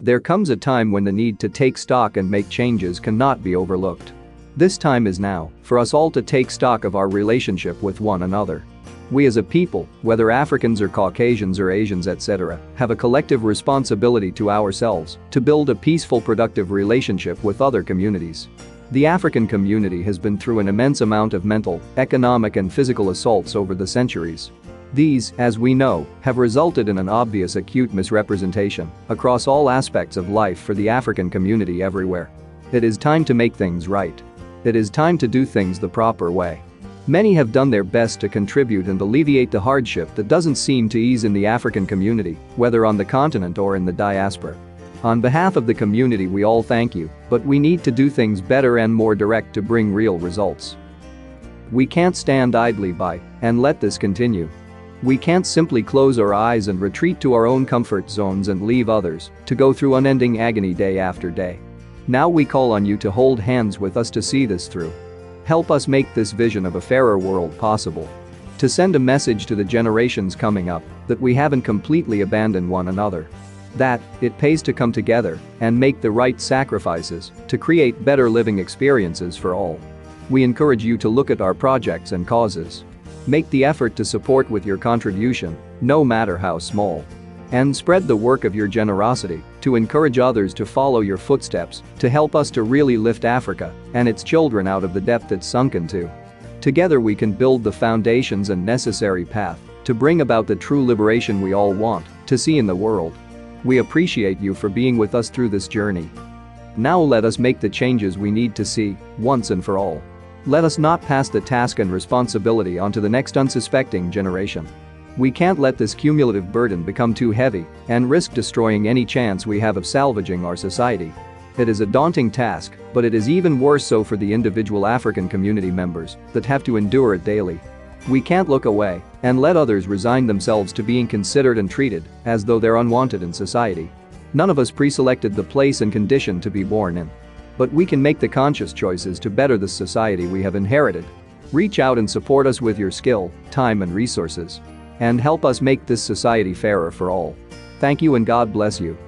There comes a time when the need to take stock and make changes cannot be overlooked. This time is now for us all to take stock of our relationship with one another. We as a people, whether Africans or Caucasians or Asians etc., have a collective responsibility to ourselves to build a peaceful, productive relationship with other communities. The African community has been through an immense amount of mental, economic and physical assaults over the centuries. These, as we know, have resulted in an obvious acute misrepresentation across all aspects of life for the African community everywhere. It is time to make things right. It is time to do things the proper way. Many have done their best to contribute and alleviate the hardship that doesn't seem to ease in the African community, whether on the continent or in the diaspora. On behalf of the community, we all thank you, but we need to do things better and more direct to bring real results. We can't stand idly by and let this continue. We can't simply close our eyes and retreat to our own comfort zones and leave others to go through unending agony day after day. Now we call on you to hold hands with us to see this through. Help us make this vision of a fairer world possible. To send a message to the generations coming up that we haven't completely abandoned one another. That it pays to come together and make the right sacrifices to create better living experiences for all. We encourage you to look at our projects and causes. Make the effort to support with your contribution, no matter how small. And spread the work of your generosity to encourage others to follow your footsteps to help us to really lift Africa and its children out of the depth it's sunk into. Together we can build the foundations and necessary path to bring about the true liberation we all want to see in the world. We appreciate you for being with us through this journey. Now let us make the changes we need to see once and for all. Let us not pass the task and responsibility on to the next unsuspecting generation. We can't let this cumulative burden become too heavy and risk destroying any chance we have of salvaging our society. It is a daunting task, but it is even worse so for the individual African community members that have to endure it daily. We can't look away and let others resign themselves to being considered and treated as though they're unwanted in society. None of us pre-selected the place and condition to be born in. But we can make the conscious choices to better the society we have inherited. Reach out and support us with your skill, time and resources. And help us make this society fairer for all. Thank you and God bless you.